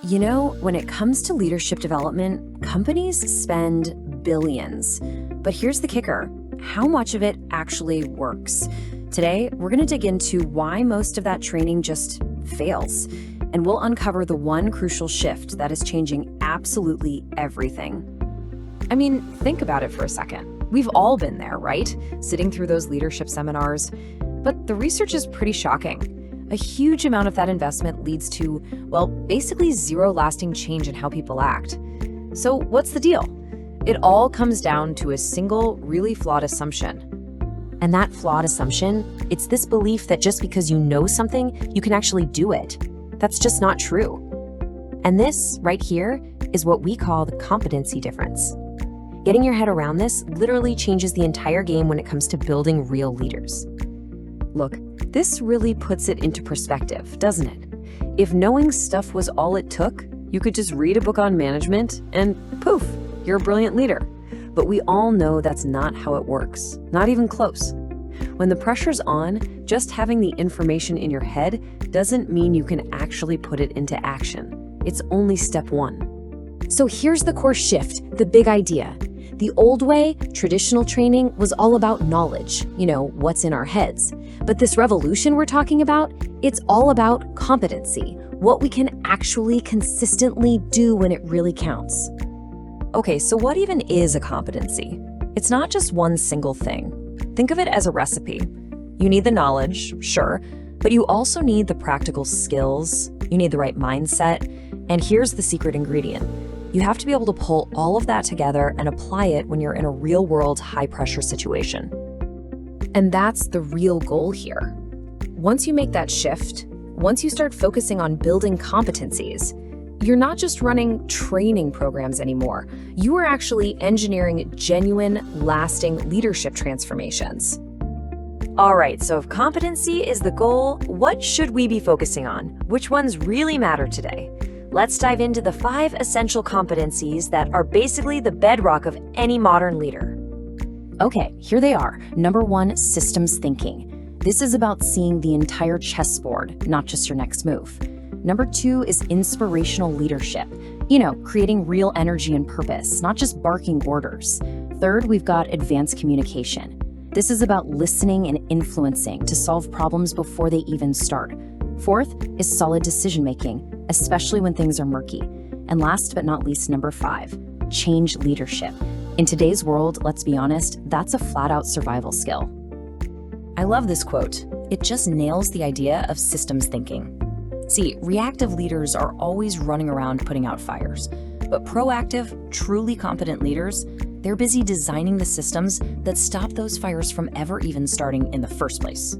You know, when it comes to leadership development, companies spend billions. But here's the kicker: how much of it actually works? Today, we're going to dig into why most of that training just fails. And we'll uncover the one crucial shift that is changing absolutely everything. I mean, think about it for a second. We've all been there, right? Sitting through those leadership seminars. But the research is pretty shocking. A huge amount of that investment leads to, well, basically zero lasting change in how people act. So what's the deal? It all comes down to a single, really flawed assumption. And that flawed assumption, it's this belief that just because you know something, you can actually do it. That's just not true. And this, right here, is what we call the competency difference. Getting your head around this literally changes the entire game when it comes to building real leaders. Look, this really puts it into perspective, doesn't it? If knowing stuff was all it took, you could just read a book on management and poof, you're a brilliant leader. But we all know that's not how it works, not even close. When the pressure's on, just having the information in your head doesn't mean you can actually put it into action. It's only step one. So here's the core shift, the big idea. The old way, traditional training, was all about knowledge, what's in our heads. But this revolution we're talking about, it's all about competency, what we can actually consistently do when it really counts. Okay, so what even is a competency? It's not just one single thing. Think of it as a recipe. You need the knowledge, sure, but you also need the practical skills, you need the right mindset, and here's the secret ingredient. You have to be able to pull all of that together and apply it when you're in a real-world, high-pressure situation. And that's the real goal here. Once you make that shift, once you start focusing on building competencies, you're not just running training programs anymore. You are actually engineering genuine, lasting leadership transformations. All right, so if competency is the goal, what should we be focusing on? Which ones really matter today? Let's dive into the 5 essential competencies that are basically the bedrock of any modern leader. Okay, here they are. Number 1, systems thinking. This is about seeing the entire chessboard, not just your next move. Number 2 is inspirational leadership. Creating real energy and purpose, not just barking orders. Third, we've got advanced communication. This is about listening and influencing to solve problems before they even start. Fourth is solid decision-making, especially when things are murky. And last but not least, number 5, change leadership. In today's world, let's be honest, that's a flat-out survival skill. I love this quote. It just nails the idea of systems thinking. See, reactive leaders are always running around putting out fires. But proactive, truly competent leaders, they're busy designing the systems that stop those fires from ever even starting in the first place.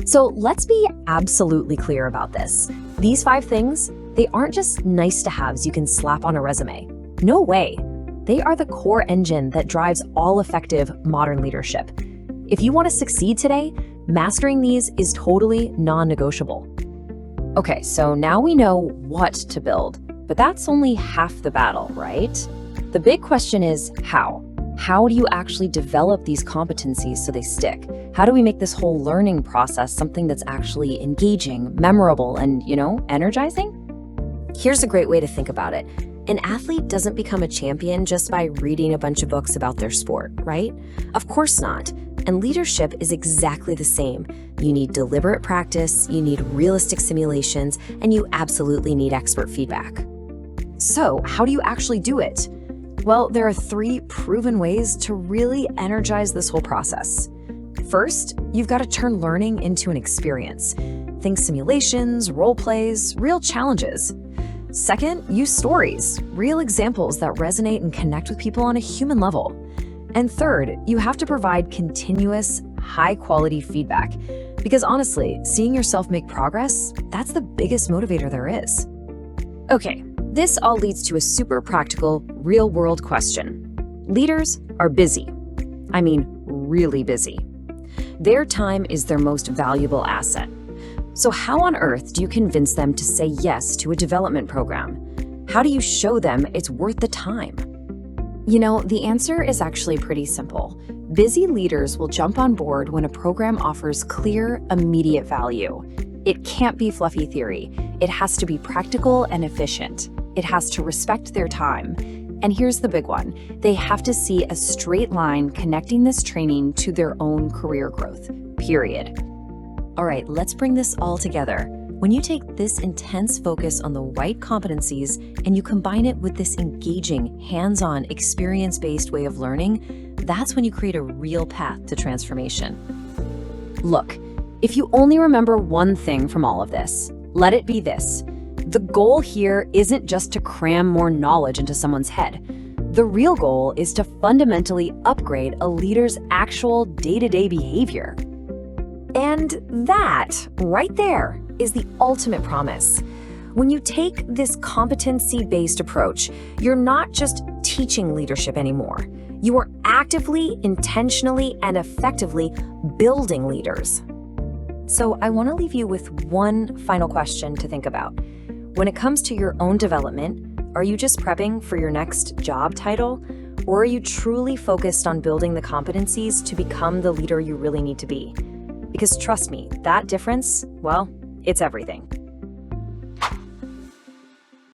So let's be absolutely clear about this. These 5 things, they aren't just nice-to-haves you can slap on a resume. No way. They are the core engine that drives all effective modern leadership. If you want to succeed today, mastering these is totally non-negotiable. Okay, so now we know what to build, but that's only half the battle, right? The big question is how? How do you actually develop these competencies so they stick? How do we make this whole learning process something that's actually engaging, memorable, and, energizing? Here's a great way to think about it. An athlete doesn't become a champion just by reading a bunch of books about their sport, right? Of course not. And leadership is exactly the same. You need deliberate practice, you need realistic simulations, and you absolutely need expert feedback. So, how do you actually do it? Well, there are 3 proven ways to really energize this whole process. First, you've got to turn learning into an experience. Think simulations, role plays, real challenges. Second, use stories, real examples that resonate and connect with people on a human level. And third, you have to provide continuous, high-quality feedback. Because honestly, seeing yourself make progress, that's the biggest motivator there is. Okay, this all leads to a super practical, real-world question. Leaders are busy. I mean, really busy. Their time is their most valuable asset. So how on earth do you convince them to say yes to a development program? How do you show them it's worth the time? The answer is actually pretty simple. Busy leaders will jump on board when a program offers clear, immediate value. It can't be fluffy theory. It has to be practical and efficient. It has to respect their time. And here's the big one. They have to see a straight line connecting this training to their own career growth, period. All right, let's bring this all together. When you take this intense focus on the white competencies and you combine it with this engaging, hands-on, experience-based way of learning, that's when you create a real path to transformation. Look, if you only remember one thing from all of this, let it be this. The goal here isn't just to cram more knowledge into someone's head. The real goal is to fundamentally upgrade a leader's actual day-to-day behavior. And that, right there, is the ultimate promise. When you take this competency-based approach, you're not just teaching leadership anymore. You are actively, intentionally, and effectively building leaders. So I want to leave you with one final question to think about. When it comes to your own development, are you just prepping for your next job title? Or are you truly focused on building the competencies to become the leader you really need to be? Because trust me, that difference, well, it's everything.